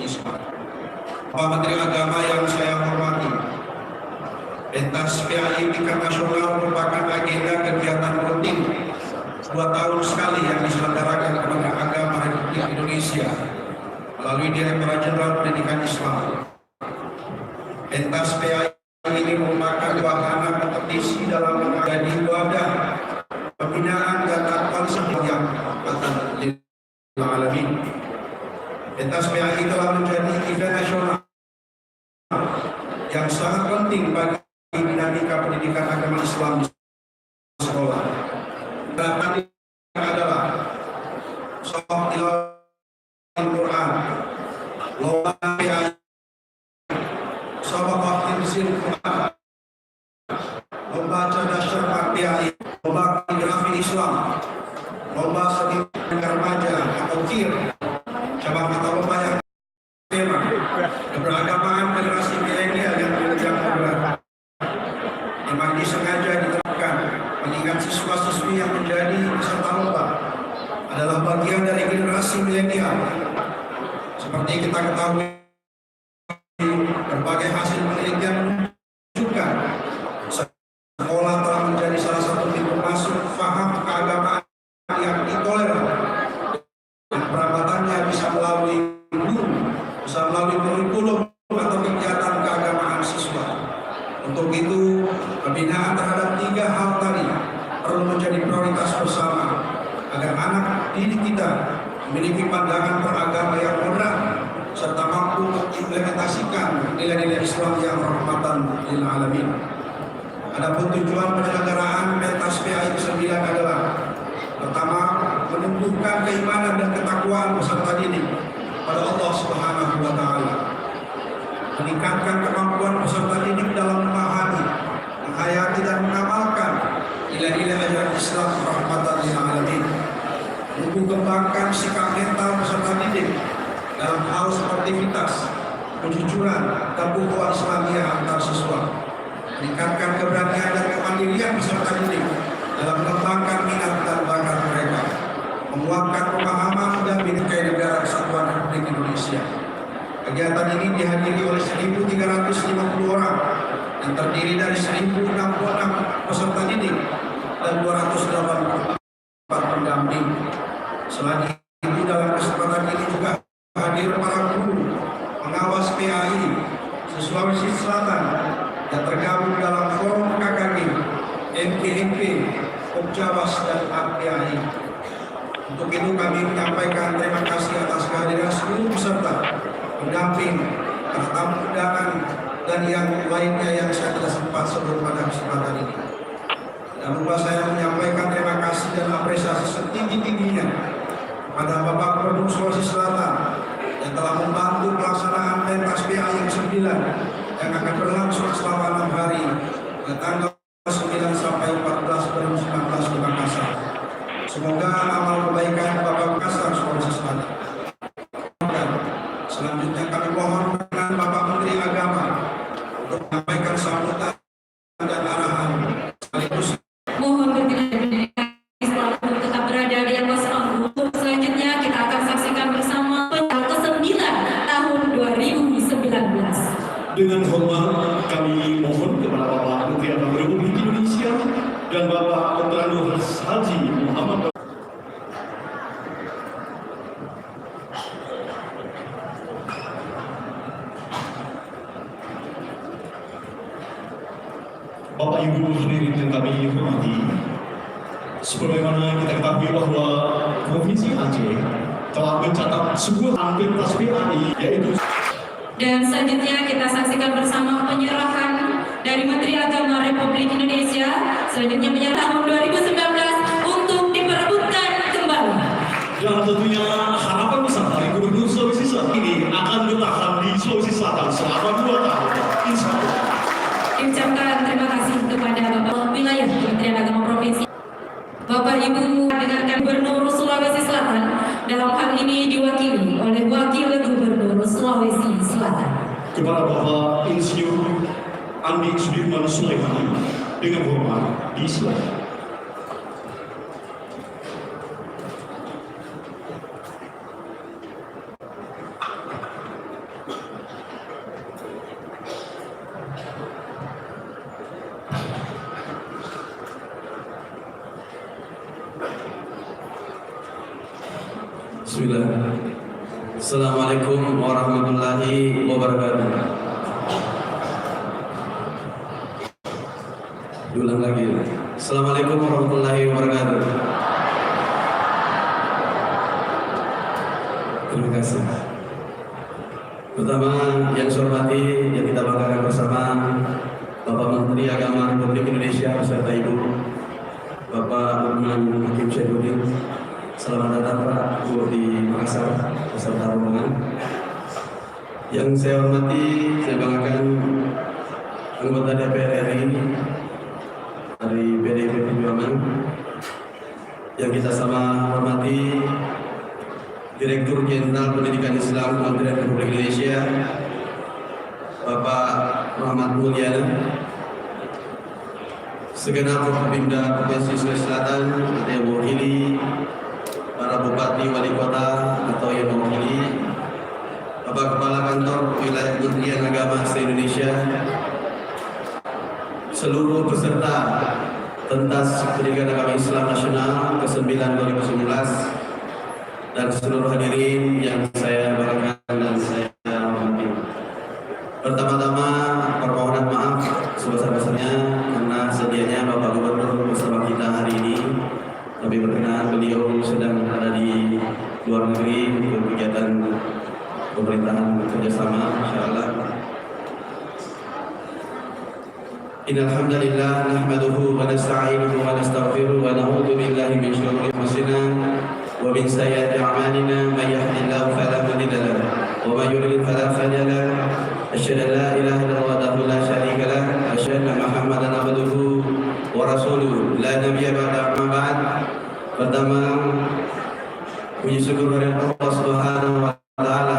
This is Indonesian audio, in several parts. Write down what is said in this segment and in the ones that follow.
Islam. Pak Menteri Agama yang saya hormati, pentas PAI tingkat nasional merupakan agenda kegiatan rutin 2 tahun sekali yang diselenggarakan Kementerian Agama Republik Indonesia melalui Direktorat Jenderal Pendidikan Islam. Pentas PAI ini merupakan wahana kompetisi dalam menjadi wadah pembinaan dan konsep yang alamin. Pentas PAI telah menjadi event nasional yang sangat penting bagi dinamika pendidikan agama Islam di sekolah. Harapan adalah soal tilawah Al-Quran, lomba PAI, sabaqah hifdzil Quran, lomba cerdas cermat PAI, lomba kaligrafi Islam, lomba seni remaja atau KIR, cabang mata lomba yang tema keberagamaan generasi milenial yang berjam berat. Memang disengaja diterapkan mengingat siswa-siswi yang menjadi peserta lomba adalah bagian dari generasi milenial. Seperti kita ketahui, berbagai hasil penelitian menunjukkan sekolah telah menjadi salah satu pintu masuk faham keagamaan yang intoleran. Dan perabatannya bisa melalui guru, bisa melalui kurikulum atau kegiatan keagamaan siswa. Untuk itu, pembinaan terhadap 3 hal tadi perlu menjadi prioritas bersama agar anak didik kita memiliki pandangan beragama yang moderat serta mampu mengimplementasikan nilai-nilai Islam yang rahmatan lil alamin. Adapun tujuan penyelenggaraan pentas PAI ke-9 adalah pertama, menumbuhkan keimanan dan ketakwaan peserta didik pada Allah Subhanahu wa taala. Meningkatkan kemampuan peserta didik dalam memahami, menghayati dan mengamalkan nilai-nilai ajaran Islam rahmatan lil alamin. Untuk kembangkan sikap mental peserta didik dalam hal sportivitas, kejujuran, dan ukhuwah Islamiyah antar siswa. Meningkatkan keberanian dan kemandirian peserta didik dalam mengembangkan minat dan bakat mereka. Menguatkan pemahaman dan bhinneka negara kesatuan Republik Indonesia. Kegiatan ini dihadiri oleh 1.350 orang yang terdiri dari 1.066 peserta didik dan 284 pendamping. Selain itu, dalam kesempatan ini juga hadir para guru pengawas PAI Sulawesi Selatan yang tergabung dalam forum KKG, MKMP, Kopjawas dan APAI. Untuk itu kami menyampaikan terima kasih atas kehadiran seluruh peserta, pendamping, tamu undangan, dan yang lainnya yang saya tidak sempat sebut pada kesempatan ini. Dan lupa saya menyampaikan terima kasih dan apresiasi setinggi-tingginya kepada Bapak Gubernur Sulawesi Selatan yang telah membantu pelaksanaan pentas PAI yang ke-9 yang akan berlangsung selama 6 hari pada tanggal 9 sampai 14 2019 di Makassar. Semoga amal kebaikan Bapak Makassar Sulawesi Selatan. Selanjutnya kami mohon dengan Bapak Menteri Agama untuk menyampaikan sambutan dan arahan sekaligus mohon berkenan tetap berada di atas panggung. Selanjutnya kita akan saksikan bersama pentas ke-9 tahun 2019. Dengan hormat kami mohon kepada Bapak Menteri Agama Republik Indonesia dan Bapak Dr. Haji Muhammad Bapak Ibu hadirin yang kami hormati, sebagaimana kita ketahui bahwa Provinsi Aceh telah mencatat sebuah pentas PAI yaitu. Dan selanjutnya kita saksikan bersama penyerahan dari Menteri Agama Republik Indonesia. Selanjutnya menyerah tahun 2019 untuk diperebutkan kembali. Dan tentunya harapan besar dari Gubernur Sulawesi Selatan ini akan bertahan di Sulawesi Selatan selama 2 tahun. Insya Allah. Diucapkan terima kasih kepada Bapak Wilayah Kementerian Agama Provinsi. Bapak Ibu dengarkan Gubernur Sulawesi Selatan dalam hal ini diwakili oleh Wakil Gubernur Sulawesi Selatan. Kepada Bapak Insinyur Andi Sudirman Sulaiman dengan hormat disilakan. Bismillah. Assalamualaikum warahmatullahi wabarakatuh. Ulang lagi. Assalamualaikum warahmatullahi wabarakatuh. Terima kasih. Pertama yang saya hormati, yang kita banggakan bersama Bapak Menteri Agama Republik Indonesia beserta Ibu Bapak Lukman Hakim Syaifuddin. Selamat datang Pak Bu di Makassar beserta rombongan. Yang saya hormati, saya banggakan anggota DPR RI dari PDIP Perjuangan. Yang kita sama hormati Direktur Jenderal Pendidikan Islam Kementerian Republik Indonesia Bapak Muhammad Mulyana, segenap Forkopimda Provinsi Sulawesi Selatan yang mewakili para bupati, wali kota atau yang mewakili Bapak Kepala Kantor Wilayah Kementerian Agama se-Indonesia, seluruh peserta Pentas Pendidikan Agama Islam Nasional ke-9 2019, dan seluruh hadirin yang saya banggakan dan saya hormati. Pertama-tama permohonan maaf sebesar-besarnya karena sedianya Bapak Gubernur bersama kita hari ini, tapi berkenan beliau sedang ada di luar negeri untuk kegiatan pemerintahan kerjasama, insyaallah. Innal hamdalillah nahmaduhu wa nasta'inuhu wa nastaghfiruh wa na'udzu billahi min shururi anfusina wa min sayyiati a'malina may yahdihillahu fala mudilla lahu wa may yudlil fala hadiya lahu. Asyhadu an la ilaha illallah wahdahu la syarika lahu wa asyhadu anna Muhammadan abduhu wa rasuluh la nabiyya ba'da amma ba'd. Pertama, puji syukur kepada Allah Subhanahu wa taala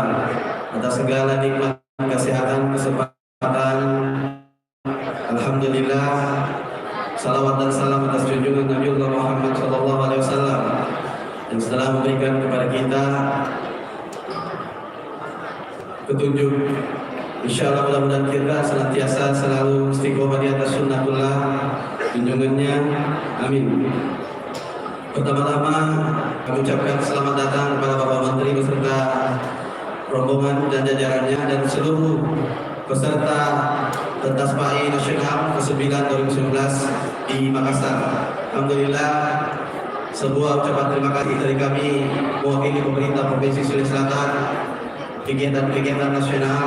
atas segala nikmat kesehatan, kesempatan. Alhamdulillah, salawat dan salam atas junjungan Nabi Muhammad sallallahu alaihi wasallam yang telah memberikan kepada kita petunjuk. Insyaallah mudah-mudahan kita senantiasa selalu istiqomah di atas sunnatullah junjungannya. Amin. Pertama-tama kami ucapkan selamat datang kepada Bapak Menteri beserta rombongan dan jajarannya dan seluruh peserta Pentas PAI Nasional ke-9 2019 di Makassar. Alhamdulillah, sebuah ucapan terima kasih dari kami mewakili pemerintah Provinsi Sulawesi Selatan. Kegiatan-kegiatan nasional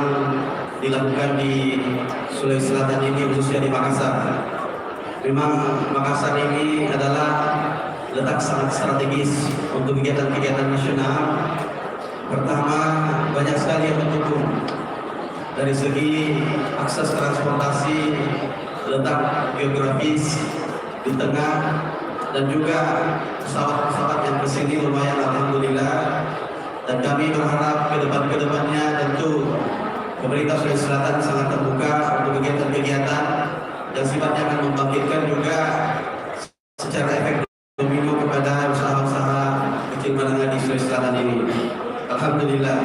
dilakukan di Sulawesi Selatan ini, khususnya di Makassar. Memang Makassar ini adalah letak sangat strategis untuk kegiatan-kegiatan nasional. Pertama, banyak sekali yang mendukung dari segi akses transportasi, letak geografis di tengah, dan juga pesawat-pesawat yang kesini lumayan, alhamdulillah. Dan kami berharap kedepannya tentu pemerintah Sulawesi Selatan sangat terbuka untuk kegiatan-kegiatan yang sifatnya akan membangkitkan juga secara efektif domino kepada usaha-usaha kecil menengah di Sulawesi Selatan ini. Alhamdulillah.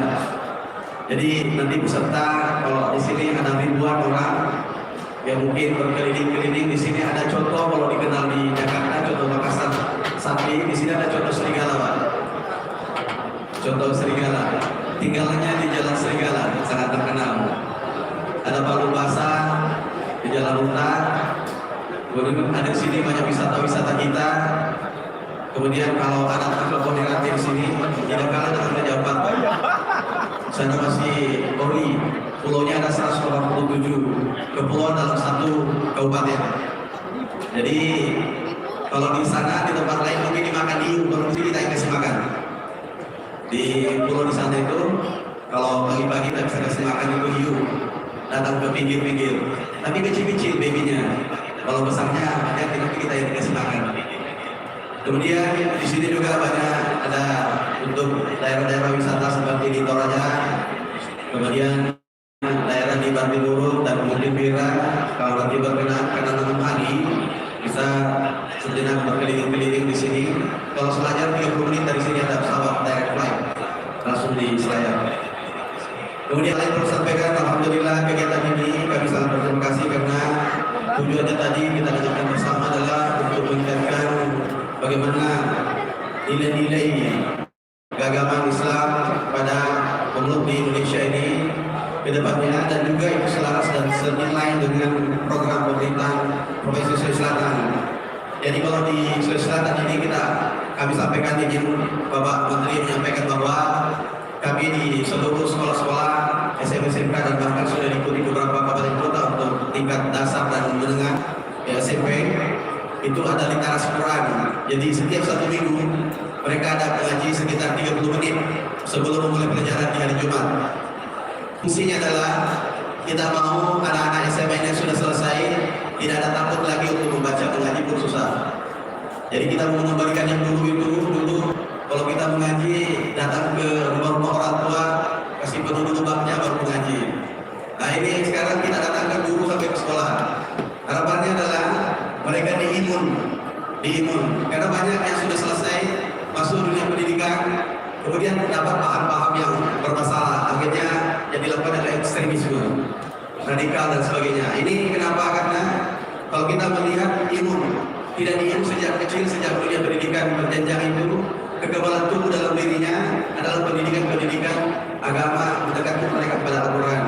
Jadi nanti peserta, kalau di sini ada ribuan orang yang mungkin berkeliling-keliling, di sini ada contoh kalau dikenal di Jakarta, contoh Makassar sapi, di sini ada contoh serigala, Pak. Contoh serigala, tinggalnya di Jalan Serigala, sangat terkenal. Ada palu basah di Jalan Hutan. Kemudian ada di sini banyak wisata-wisata kita. Kemudian kalau ada telepon di sini, tidak kalah dengan Raja Ampat. Sana masih Polri, pulaunya ada 187 kepulauan dalam satu kabupaten. Jadi kalau di sana, di tempat lain mungkin dimakan hiu, kalau di sini kita kasih makan. Di pulau di sana itu, kalau pagi-pagi kita bisa kasih makan itu hiu, datang ke pinggir-pinggir. Tapi kecil-kecil babynya. Kalau besarnya nanti kita yang kasih makan. Kemudian di sini juga banyak ada untuk daerah-daerah wisata seperti di Toraja, kemudian daerah di Bantimurung dan mungkin Bira. Kalau nanti berkenan karena 6 hari bisa sejenak berkeliling-keliling di sini. Kalau Selayar 30 menit dari sini ada pesawat direct flight langsung di Selayar. Kemudian lain perlu sampaikan, alhamdulillah kegiatan ini kami sangat berterima kasih karena tujuannya tadi kita lakukan bersama adalah untuk meningkatkan bagaimana nilai-nilai keagamaan Islam untuk di Indonesia ini ke depannya, dan juga itu selaras dan senilai dengan program pemerintah Provinsi Sulawesi Selatan. Jadi kalau di Sulawesi Selatan ini kami sampaikan, izin Bapak Menteri menyampaikan bahwa kami di seluruh sekolah-sekolah SMK dan bahkan sudah diikuti beberapa kabupaten kota untuk tingkat dasar dan menengah SMP itu ada literasi Quran. Jadi setiap 1 minggu mereka ada mengaji sekitar 30 menit sebelum memulai pelajaran di hari Jumat. Fungsinya adalah kita mau anak-anak SMA yang sudah selesai tidak ada takut lagi untuk membaca mengaji pun susah. Jadi kita mau mengembalikan yang dulu kalau kita mengaji datang ke rumah-rumah orang tua, kasih penuh baknya baru mengaji. Nah ini sekarang kita datangkan guru sampai ke sekolah. Harapannya adalah mereka diimun, karena banyak yang sudah selesai masuk dunia pendidikan, kemudian dapat paham-paham yang bermasalah, akhirnya yang dilakukan adalah ekstremisme, radikal dan sebagainya. Ini kenapa? Karena kalau kita melihat imun, tidak diimun sejak kecil, sejak dunia pendidikan berjenjang itu, kekebalan tubuh dalam dirinya adalah pendidikan agama, mendekatkan mereka kepada Al-Quran.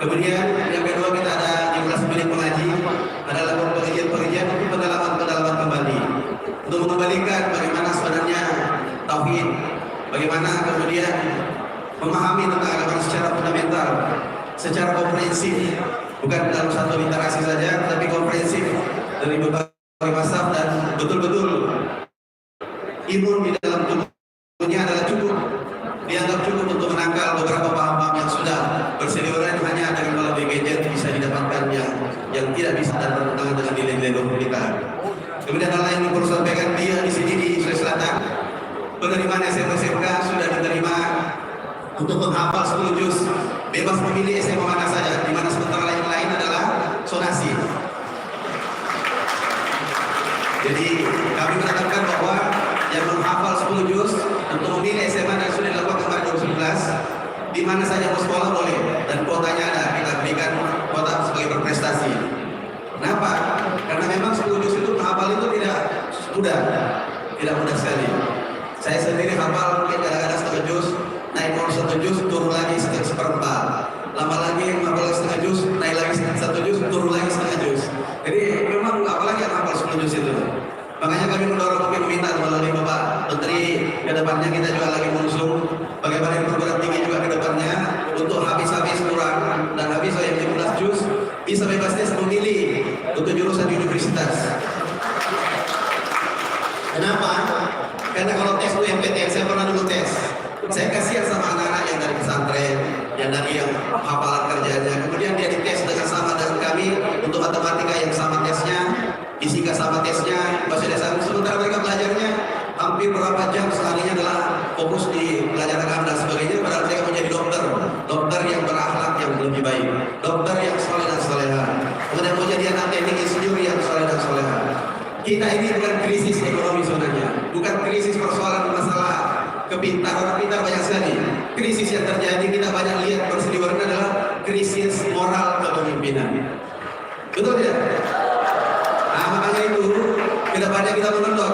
Kemudian yang kedua, kita ada 15 menit mengaji, adalah pengajian untuk pendalaman kembali, untuk mengembalikan bagaimana sebenarnya tauhid, bagaimana kemudian memahami tentang agama secara fundamental, secara komprehensif, bukan dalam satu literasi saja, tapi komprehensif dari berbagai mazhab, dan betul-betul imun di dalam tubuhnya adalah cukup, dianggap cukup untuk menangkal beberapa paham-paham yang sudah berseliweran hanya dengan melalui gadget bisa didapatkan yang tidak bisa dan bertentangan dengan nilai-nilai luhur kita. Kemudian hal lain yang perlu sampaikan, dia di sini di Sulawesi Selatan penerimaan SMK sudah diterima untuk menghafal 10 juz, bebas memilih SMA mana saja, di mana sementara yang lain adalah sonasi. Jadi kami menetapkan bahwa yang menghafal 10 juz untuk memilih SMA yang sudah dilakukan kemarin 2011, di mana saja mau sekolah boleh, dan kuotanya ada, kita berikan kuota sebagai berprestasi. Kenapa? Karena memang 10 juz itu menghafal itu tidak mudah sekali. Saya sendiri hafal mungkin kadang-kadang setengah juz, naik mau 1 juz, turun lagi seperempat. Lama lagi hafal setengah juz, naik lagi 1 juz, turun lagi setengah juz. Jadi memang apalagi yang hafal 10 juz itu. Makanya kami mendorong, mungkin meminta melalui Bapak Menteri, ke depannya kita juga lagi mengusung bagaimana yang perguruan tinggi juga ke depannya untuk habis-habis kurang dan habis yang 15 juz bisa bebasnya memilih untuk jurusan di universitas. Kenapa? Karena kalau tes UMPTN, saya pernah dulu tes. Saya kasihan sama anak-anak yang dari pesantren, yang dari yang hafalan kerjanya. Kemudian dia dites dengan sama dengan kami untuk matematika yang sama tesnya, fisika sama tesnya, bahasa dasar. Sementara mereka belajarnya hampir berapa jam seharinya adalah fokus di pelajaran agama dan sebagainya. Padahal mereka menjadi dokter yang berakhlak yang lebih baik, dokter yang soleh dan soleha. Kemudian mau jadi anak teknik insinyur yang soleh dan soleha. Kita ini bukan krisis ekonomi sebenarnya, bukan krisis persoalan masalah kepintaran, orang pintar banyak sekali. Krisis yang terjadi kita banyak lihat berseliweran adalah krisis moral kepemimpinan. Betul tidak? Nah makanya itu kedepannya kita menonton.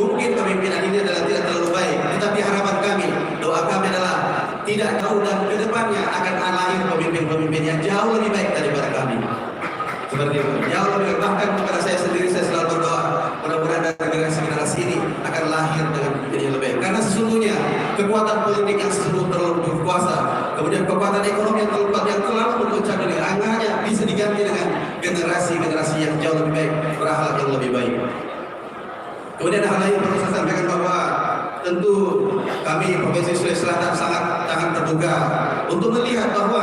Mungkin kepemimpinan ini adalah tidak terlalu baik, tetapi harapan kami, doa kami adalah tidak jauh dan kedepannya akan lahir pemimpin-pemimpin yang jauh lebih baik daripada kami. Seperti itu, jauh lebih baik. Bahkan kepada saya sendiri, saya selalu berdoa mudah-mudahan dari generasi ini akan lahir dengan pemimpin yang lebih baik. Karena sesungguhnya kekuatan politik yang sesungguhnya terlalu berkuasa, kemudian kekuatan ekonomi yang terlalu memecah dari angkanya bisa diganti dengan generasi yang jauh lebih baik, berakhlak yang lebih baik. Kemudian hal lain perlu saya sampaikan bahwa tentu kami Provinsi Sulawesi Selatan sangat terbuka untuk melihat bahwa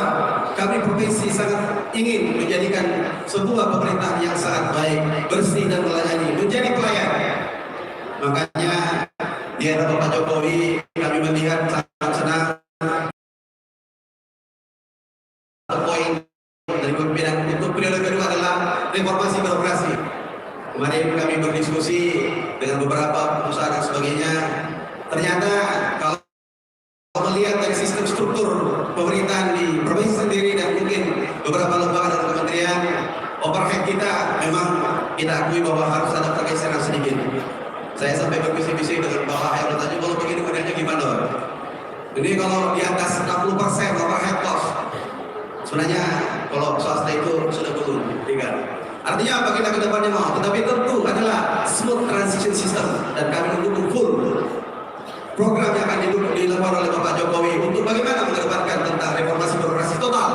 kami provinsi sangat ingin menjadikan sebuah pemerintahan yang sangat baik, bersih dan melayani, menjadi pelayan. Makanya di era Bapak Jokowi kami melihat sangat senang poin dari kepemimpinan untuk periode kedua adalah reformasi birokrasi. Kemarin kami berdiskusi dengan beberapa perusahaan dan sebagainya. Ternyata kalau melihat dari sistem struktur pemerintahan di provinsi sendiri dan mungkin beberapa lembaga dan kementerian, overhead kita memang kita akui bahwa harus ada pergeseran sedikit. Saya sampai berbisik-bisik dengan Bapak Hairul tadi, kalau begini kemudiannya gimana? Jadi kalau di atas 60% Sebenarnya kalau swasta itu sudah turun, tinggal. Artinya apa kita ke depannya mau, tetapi tentu adalah smooth transition system dan kami mendukung full program yang akan dilakukan oleh Bapak Jokowi untuk bagaimana mengedepankan tentang reformasi birokrasi total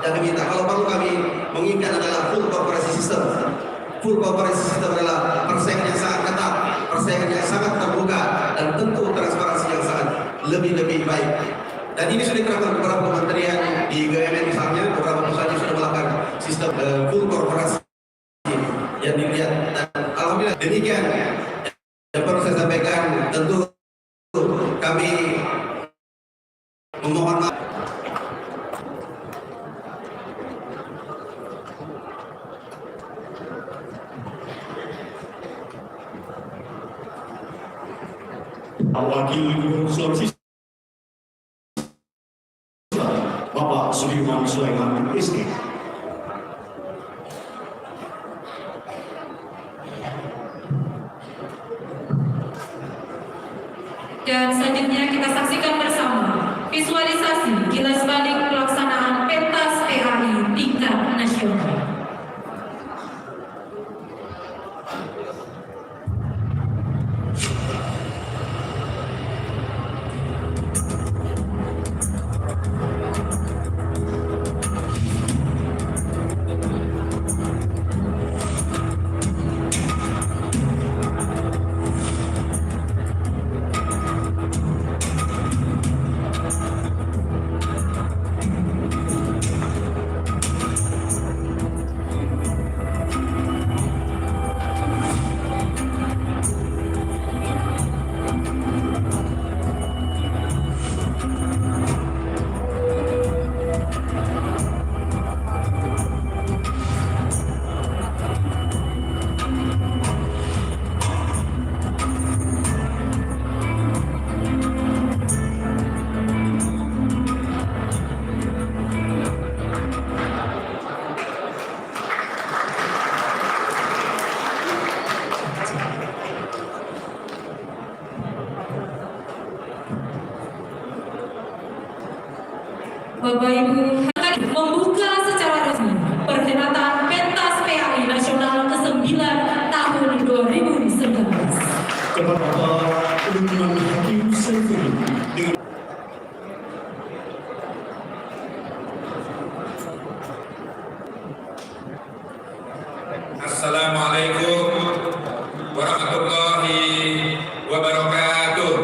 yang diminta. Kalau perlu kami menginginkan adalah full corporate system. Full corporate system adalah persaingan yang sangat ketat, persaingan yang sangat terbuka, dan tentu transparansi yang sangat lebih baik. Dan ini sudah diterapkan beberapa kementerian di BUMN misalnya, beberapa perusahaan sudah melakukan sistem full korporasi yang dilihat. Dan alhamdulillah demikian yang perlu saya sampaikan. Tentu kami memohon maaf. Wakil Gubernur Sulawesi Selatan, Bapak Sudirman Sulaiman SK. Dan selanjutnya kita saksikan bersama visualisasi kilas balik pelaksanaan pentas PAI tingkat nasional. Bapak Ibu akan membuka secara resmi perhelatan pentas PAI Nasional ke-9 tahun 2019. Kepada Bapak Lukman Hakim Saifuddin dengan Assalamualaikum warahmatullahi wabarakatuh.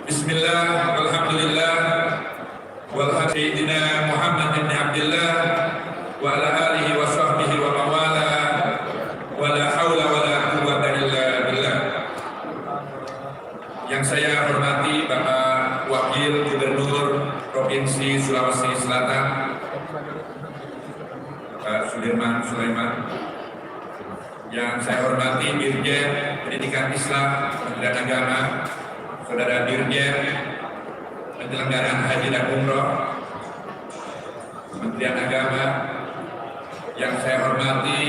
Bismillah, walhamdulillah, walhamdulillah Muhammad bin Abdullah wa ala alihi wa sahbihi wa mawala wa la hawla wa la quwwata illa billah. Yang saya hormati Bapak Wakil Gubernur Provinsi Sulawesi Selatan Pak Sudirman Sulaiman, yang saya hormati Dirjen Pendidikan Islam Kementerian Agama, Saudara Dirjen Penyelenggaraan Haji dan Umroh Kementerian Agama, yang saya hormati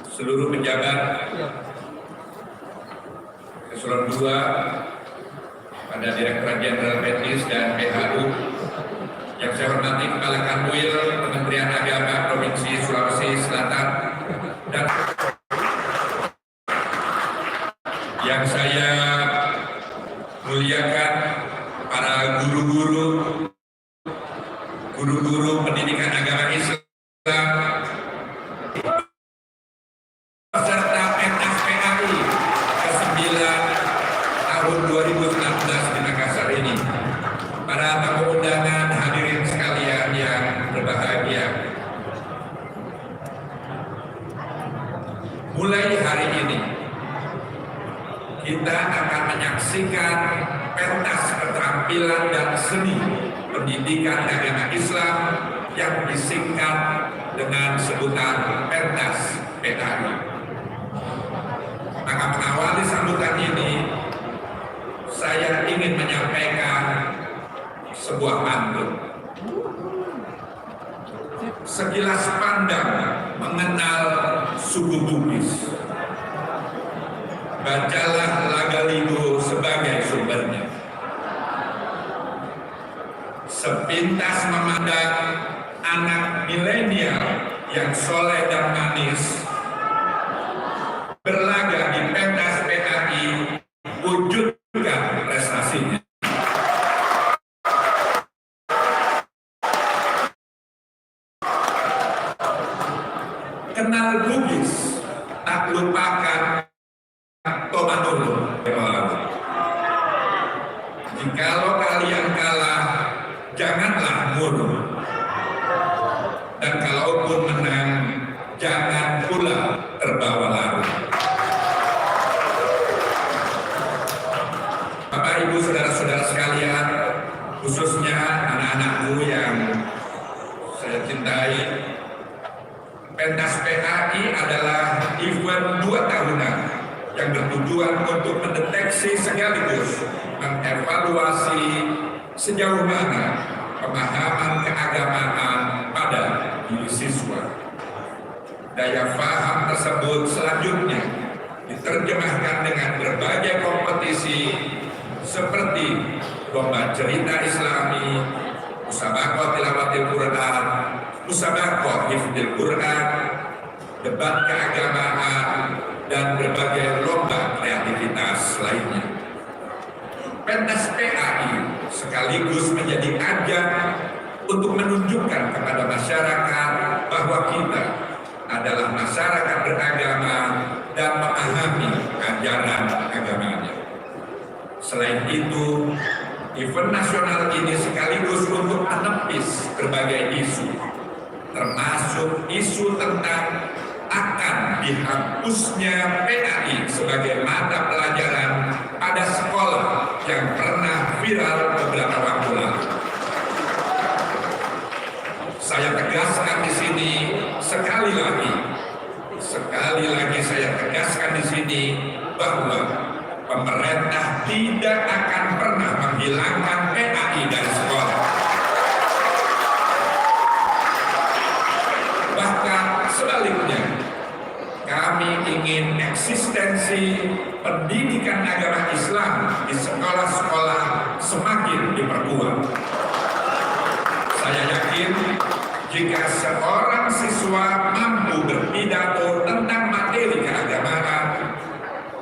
seluruh pejabat Eselon 2 pada Direktorat Jenderal Medis dan PHU, yang saya hormati Kepala Kanwil Kementerian Agama Provinsi Sulawesi Selatan, dan yang saya muliakan para guru-guru pendidikan agama Islam peserta pentas PAI ke-9 tahun 2019 di Makassar ini. Para tamu undangan, hadirin sekalian yang berbahagia. Mulai hari ini kita akan menyaksikan pentas keterampilan dan seni pendidikan agama Islam yang disingkat dengan sebutan pentas PAI. Maka mengawali sambutan ini, saya ingin menyampaikan sebuah pantun. Sekilas pandang mengenal suku Bugis, bacalah Lagaligo sebagai sumbernya. Sepintas memandang anak milenial yang soleh dan manis berlaga di pentas PAI, wujudkan prestasinya. Kenal Bugis, tak lupakan Tomanolo. Jikalau kalian kalah, janganlah mundur. Dan kalaupun menang, jangan pula terbawa larut. Bapak, Ibu, saudara-saudara sekalian, khususnya anak-anakku yang saya cintai, pentas PAI adalah event 2 tahunan yang bertujuan untuk mendeteksi sekaligus mengevaluasi sejauh mana pemahaman keagamaan pada diri siswa. Daya paham tersebut selanjutnya diterjemahkan dengan berbagai kompetisi seperti lomba cerita Islami, musabaqah tilawatil Quran, musabaqah hifdzil Quran, debat keagamaan, dan berbagai lomba kreativitas lainnya. Pentas PAI sekaligus menjadi ajang untuk menunjukkan kepada masyarakat bahwa kita adalah masyarakat beragama dan memahami ajaran agamanya. Selain itu, event nasional ini sekaligus untuk menepis berbagai isu, termasuk isu tentang akan dihapusnya PAI sebagai mata pelajaran pada sekolah yang pernah viral beberapa waktu lalu. Saya tegaskan di sini sekali lagi saya tegaskan di sini bahwa pemerintah tidak akan pernah menghilangkan PAI dari sekolah. Bahkan sebaliknya, kami ingin eksistensi pendidikan agama Islam di sekolah-sekolah semakin diperkuat. Saya yakin jika seorang siswa mampu berpidato tentang materi keagamaan,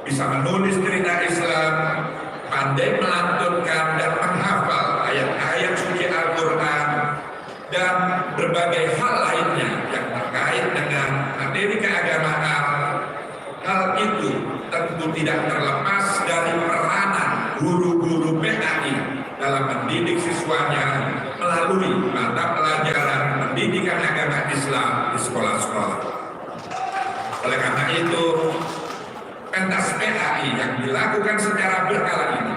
bisa menulis cerita Islam, pandai melantunkan dan menghafal ayat-ayat suci Al-Quran, dan berbagai hal lainnya yang terkait dengan materi keagamaan, hal itu tentu tidak terlepas dari peranan guru-guru PAI dalam mendidik siswanya melalui mata pelajaran pendidikan agama Islam di sekolah-sekolah. Oleh karena itu, pentas PAI yang dilakukan secara berkala ini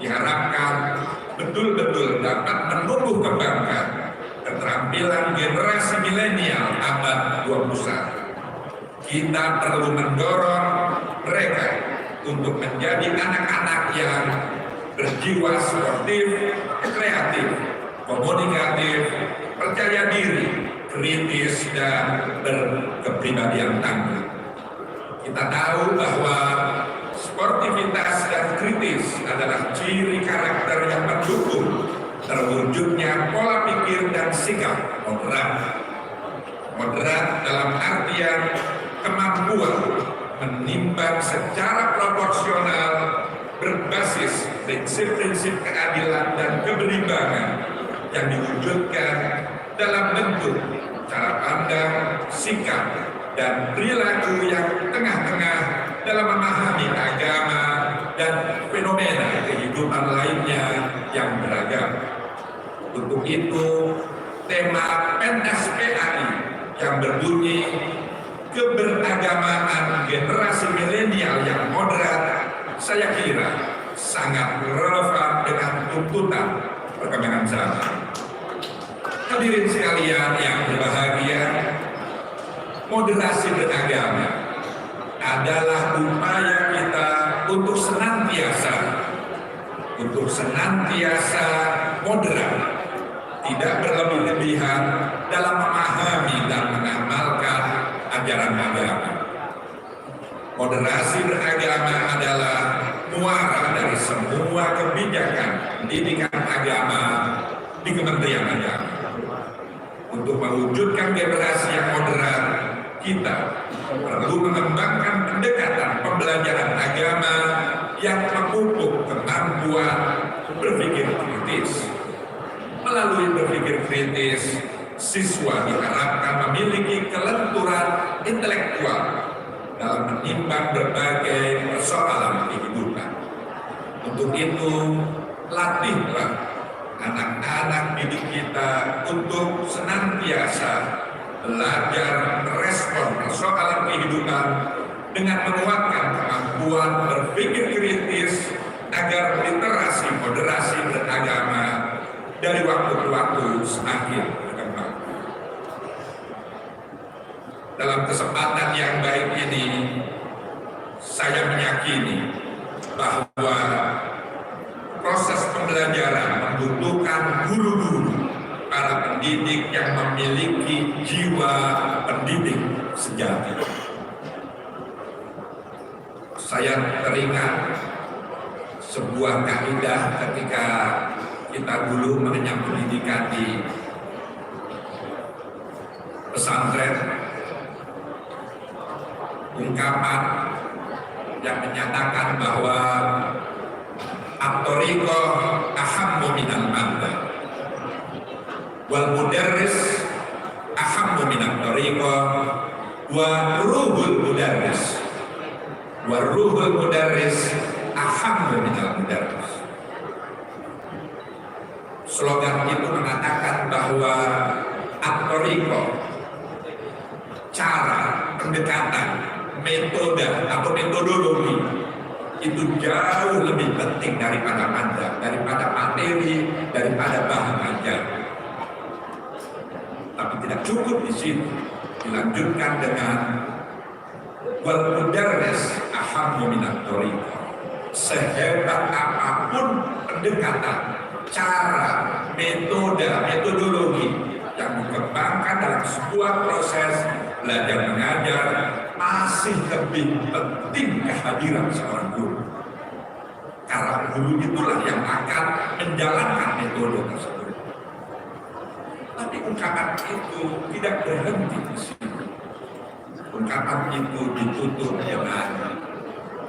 diharapkan betul-betul dapat menumbuh kembangkan keterampilan generasi milenial abad 21. Kita perlu mendorong mereka untuk menjadi anak-anak yang berjiwa sportif, kreatif, komunikatif, percaya diri, kritis, dan berkepribadian tangguh. Kita tahu bahwa sportivitas dan kritis adalah ciri karakter yang mendukung terwujudnya pola pikir dan sikap moderat. Moderat dalam artian kemampuan menimbang secara proporsional berbasis prinsip-prinsip keadilan dan keberimbangan yang diwujudkan dalam bentuk cara pandang, sikap, dan perilaku yang tengah-tengah dalam memahami agama dan fenomena kehidupan lainnya yang beragam. Untuk itu, tema pentas PAI yang berbunyi keberagamaan generasi milenial yang moderat, saya kira sangat relevan dengan tuntutan perkembangan zaman. Hadirin sekalian yang berbahagia, moderasi beragama adalah upaya kita untuk senantiasa moderat, tidak berlebih-lebihan dalam memahami dan mengamalkan ajaran agama. Moderasi beragama adalah muara dari semua kebijakan pendidikan agama di Kementerian Agama. Untuk mewujudkan generasi yang moderat, kita perlu mengembangkan pendekatan pembelajaran agama yang memupuk kemampuan berpikir kritis. Melalui berpikir kritis, siswa diharapkan memiliki kelenturan intelektual dalam menimbang berbagai persoalan kehidupan. Untuk itu, latihlah anak-anak didik kita untuk senantiasa belajar merespon persoalan kehidupan dengan menguatkan kemampuan berpikir kritis agar literasi moderasi beragama dari waktu ke waktu semakin berkembang. Dalam kesempatan yang baik ini, saya meyakini bahwa proses pembelajaran membutuhkan guru-guru, para pendidik yang memiliki jiwa pendidik sejati. Saya teringat sebuah kaidah ketika kita dulu mengenyam pendidikan di pesantren, ungkapan yang menyatakan bahwa at-thariqa ahammu minal madda wal mudarris ahammu minat thariqa wa ruhul mudarris ahammu minal mudarris. Slogan itu mengatakan bahwa at-thariqa, cara, pendekatan, metode atau metodologi itu jauh lebih penting daripada materi, daripada bahan ajar. Tapi tidak cukup di situ, dilanjutkan dengan wal mudarris ahammu minat thariqa. Sehebat apapun pendekatan, cara, metodologi yang dikembangkan dalam sebuah proses belajar mengajar, masih lebih penting kehadiran seorang guru. Karena guru itulah yang akan menjalankan metode tersebut. Tapi ungkapan itu tidak berhenti di sini. Ungkapan itu ditutup dengan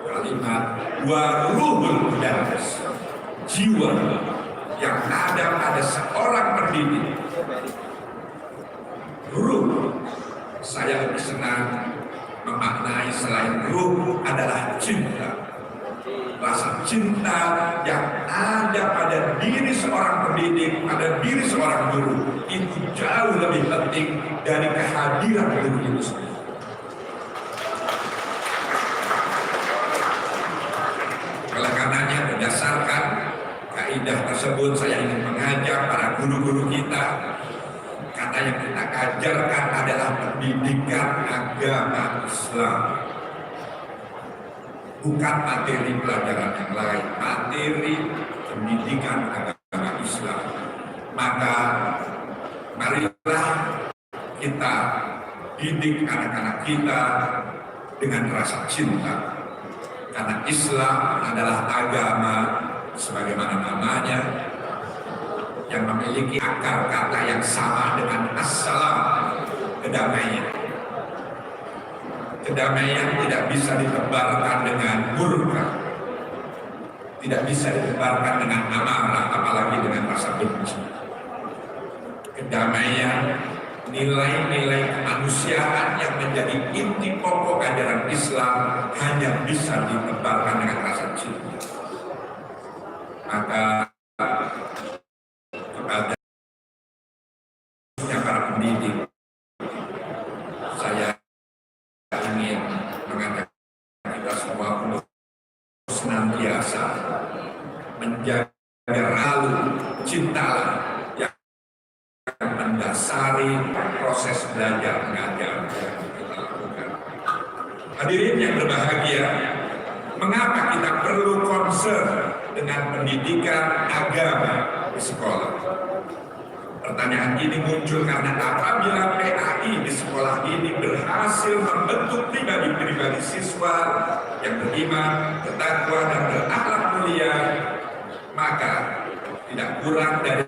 kalimat wa ruhul mudarris, jiwa yang ada pada seorang pendidik. Ruh, saya lebih senang memaknai selain ruh adalah cinta. Rasa cinta yang ada pada diri seorang pendidik, pada diri seorang guru, itu jauh lebih penting dari kehadiran guru itu sendiri. Oleh karenanya, berdasarkan kaidah tersebut, saya ingin mengajak para guru-guru kita. Kata yang kita ajarkan adalah pendidikan agama Islam, bukan materi pelajaran yang lain, materi pendidikan agama Islam. Maka marilah kita didik anak-anak kita dengan rasa cinta, karena Islam adalah agama sebagaimana namanya, yang memiliki akar kata yang sama dengan assalam, kedamaian. Kedamaian tidak bisa ditebarkan dengan murka, tidak bisa ditebarkan dengan amarah, apalagi dengan rasa benci. Kedamaian, nilai-nilai kemanusiaan yang menjadi inti pokok ajaran Islam hanya bisa ditebarkan dengan rasa cinta. Maka kepada para pendidik, saya ingin mengajak kita semua untuk senantiasa menjaga lalu cintalah yang mendasari proses belajar mengajar yang kita lakukan. Hadirin yang berbahagia, mengapa kita perlu concern dengan pendidikan agama di sekolah? Pertanyaan ini muncul karena apabila PAI di sekolah ini berhasil membentuk pribadi-pribadi siswa yang beriman, bertakwa, dan berakhlak mulia, maka tidak kurang dari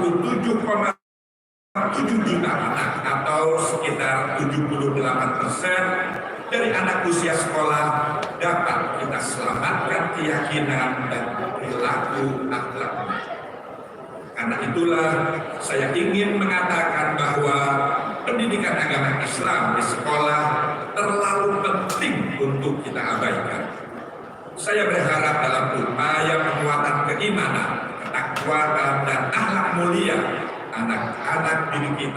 27,7 juta anak atau sekitar 78% dari anak usia sekolah dapat kita selamatkan keyakinan dan perilaku akhlaknya. Karena itulah saya ingin mengatakan bahwa pendidikan agama Islam di sekolah terlalu penting untuk kita abaikan. Saya berharap dalam upaya penguatan keimanan, ketakwaan, dan akhlak mulia anak-anak didik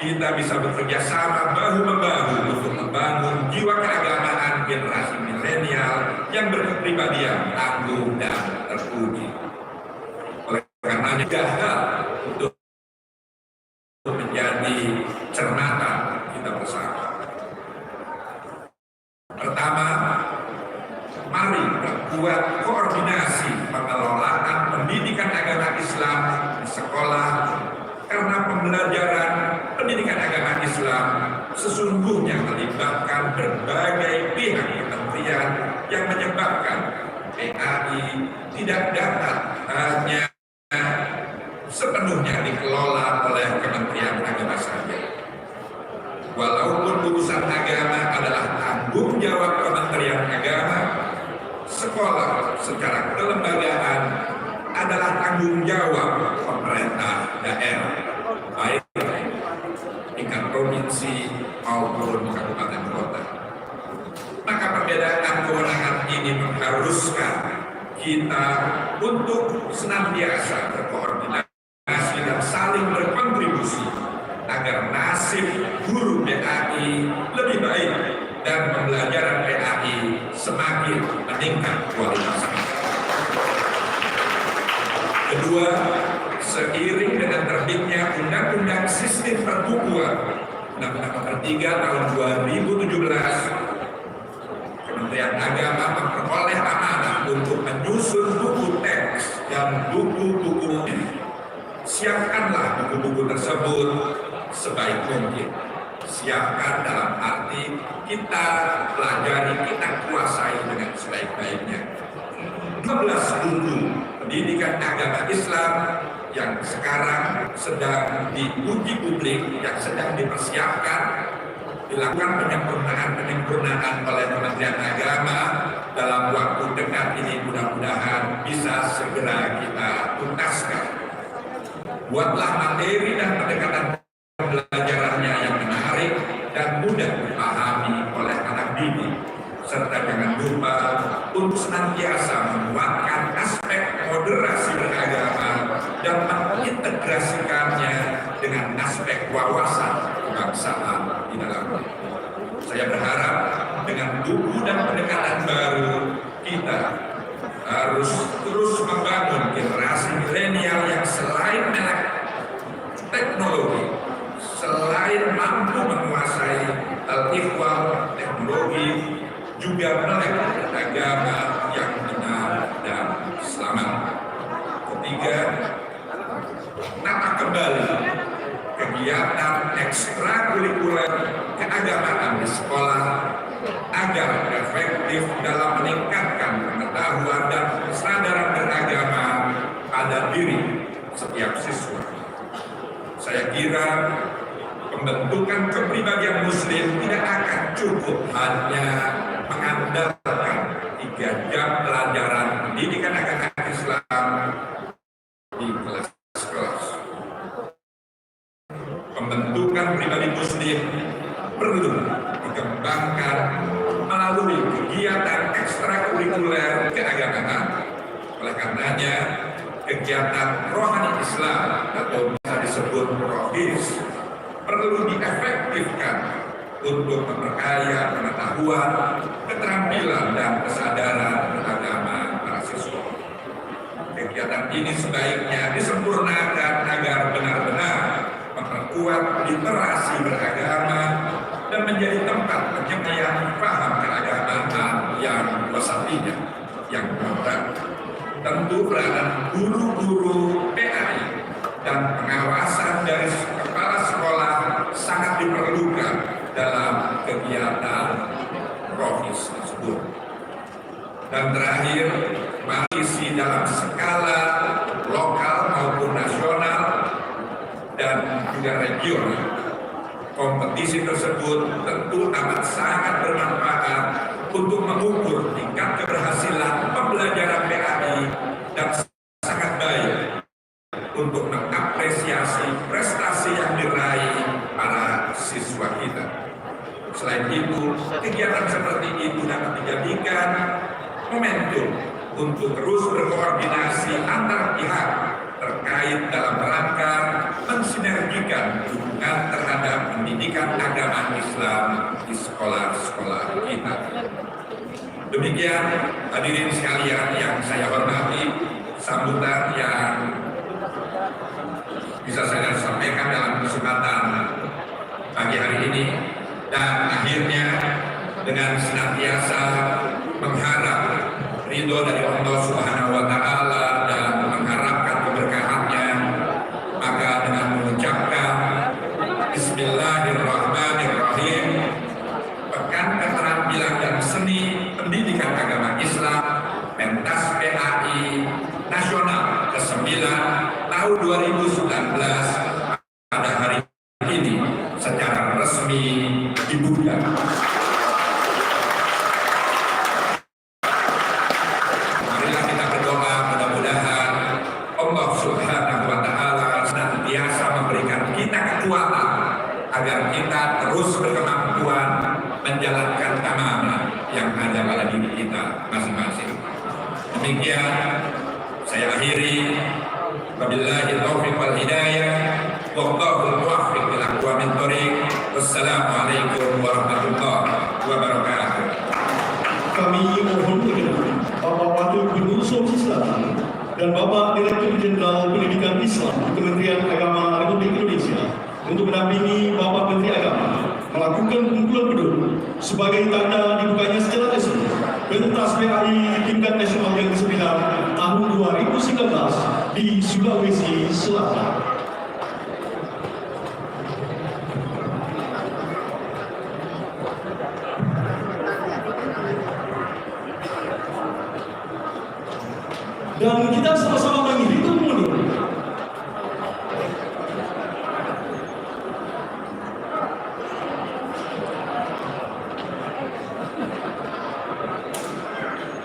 kita bisa bekerja sama bahu-membahu untuk membangun jiwa keagamaan generasi milenial yang berkepribadian tangguh dan terpuji. Oleh karenanya gagal untuk menjadi cermatan kita bersama. Pertama, mari berbuat koordinasi pengelolaan pendidikan agama Islam di sekolah, karena pembelajaran pendidikan agama Islam sesungguhnya melibatkan berbagai pihak kementerian yang menyebabkan PAI tidak dapat hanya sepenuhnya dikelola oleh Kementerian Agama saja. Walaupun urusan agama adalah tanggung jawab Kementerian Agama, sekolah secara kelembagaan adalah tanggung jawab pemerintah daerah, baik tingkat provinsi maupun kabupaten kota. Maka perbedaan kewenangan ini mengharuskan kita untuk senantiasa berkoordinasi dan saling berkontribusi agar nasib guru PAI lebih baik dan pembelajaran PAI semakin meningkat kualitasnya. Kedua, seiring dengan terbitnya Undang-Undang Sistem Perbukuan Undang-Undang Nomor 3 Tahun 2017, Kementerian Agama memperoleh amanah untuk menyusun buku teks dan buku-buku. Siapkanlah buku-buku tersebut sebaik mungkin. Siapkan dalam arti kita pelajari, kita kuasai dengan sebaik-baiknya. 12 buku pendidikan agama Islam yang sekarang sedang diuji publik, yang sedang dipersiapkan, dilakukan penyempurnaan oleh Kementerian Agama dalam waktu dekat ini, mudah-mudahan bisa segera kita tuntaskan. Buatlah materi dan pendekatan pembelajarannya yang menarik dan mudah dipahami oleh anak didik, serta jangan lupa untuk senantiasa menguatkan aspek moderasi beragama dan mengintegrasikannya dengan aspek wawasan kebangsaan di dalamnya. Saya berharap dengan buku dan pendekatan baru kita harus terus membangun generasi milenial yang selain melek teknologi, selain mampu menguasai al-ikhwal teknologi, juga melek agama yang benar dan selamat. Ketiga, tata kembali kegiatan ekstrakurikuler keagamaan di sekolah agar efektif dalam meningkatkan pengetahuan dan kesadaran beragama pada diri setiap siswa. Saya kira pembentukan kepribadian Muslim tidak akan cukup hanya mengandalkan 3 jam pelajaran pendidikan agama Islam di kelas-kelas. Pembentukan pribadi Muslim perlu dikembangkan melalui kegiatan ekstrakurikuler keagamaan. Oleh karenanya, kegiatan rohani Islam atau bisa disebut rohis perlu diefektifkan untuk memperkaya pengetahuan, keterampilan, dan kesadaran beragama para siswa. Kegiatan ini sebaiknya disempurnakan agar benar-benar memperkuat literasi beragama dan menjadi tempat penyemayan paham keagamaan yang wasatinya, yang berat. Tentu peranan guru-guru PAI dan pengawasan dari kepala sekolah sangat diperlukan dalam kegiatan rohis tersebut. Dan terakhir, mari dalam skala lokal maupun nasional hingga regional. Kompetisi tersebut tentu amat sangat bermanfaat untuk mengukur tingkat keberhasilan pembelajaran PAI dan sangat baik untuk mengapresiasi prestasi yang diraih para siswa kita. Selain itu, kegiatan seperti itu dapat dijadikan momentum untuk terus berkoordinasi antar pihak terkait dalam rangka mensinergikan dukungan terhadap pendidikan agama Islam di sekolah-sekolah kita. Demikian hadirin sekalian yang saya hormati, sambutan yang bisa saya sampaikan dalam kesempatan pagi hari ini, dan akhirnya dengan senantiasa mengharap ridho dari Allah Subhanahu wa Ta'ala dan mengharapkan keberkahannya, maka dengan mengucapkan Bismillahirrahmanirrahim, Pekan Keterampilan dan Seni Pendidikan Agama Islam Pentas PAI Nasional ke-9 tahun 2019 pada hari ini secara resmi dibuka. Marilah kita berdoa, mudah-mudahan Allah Subhanahu wa Ta'ala senantiasa memberikan kita kekuatan agar kita terus berkemampuan menjalankan amanah yang ada pada diri kita masing-masing. Demikian saya akhiri. Wabillahi taufiq wal hidayah. Wallahul muwaffiq ila aqwamit thoriq. Wassalamualaikum warahmatullahi wabarakatuh. Kami mohon perkenan Bapak Wakil Gubernur Sulawesi Selatan dan Bapak Direktur Jenderal Pendidikan Islam Kementerian Agama Republik Indonesia untuk mendampingi Bapak Menteri Agama melakukan pengumpulan beduk sebagai tanda dibukanya secara resmi pentas PAI tingkat nasional yang ke-9 tahun 2019 di Sulawesi Selatan. Dan kita sama-sama menghitung mundur.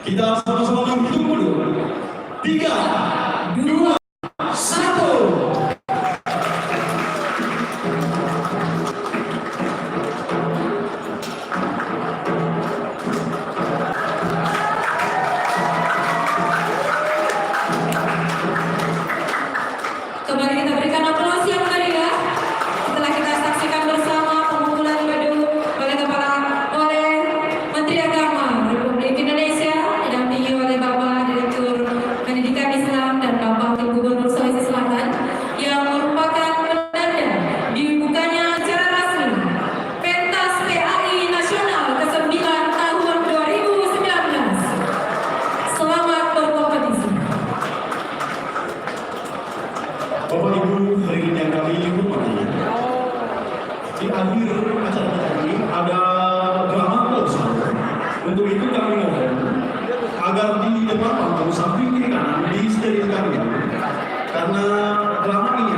Kita sama-sama menghitung mundur. 3, 2, 1. Kembali kita berikan aplaus yang meriah setelah kita saksikan bersama pengumpulan beduk oleh Menteri Agama Republik Indonesia didampingi oleh Bapak Direktur Pendidikan Islam dan Bapak Wakil Gubernur Sulawesi Selatan yang merupakan penanda dibukanya secara rasmi Pentas PAI Nasional ke-9 tahun 2019. Selamat berkompetisi. Bapak Ibu hadirin yang kami hormati, di akhir acara kita ini ada drama klausul. Untuk itu kami mohon agar di depan panggung samping kiri kanan disterilkan, karena drama ini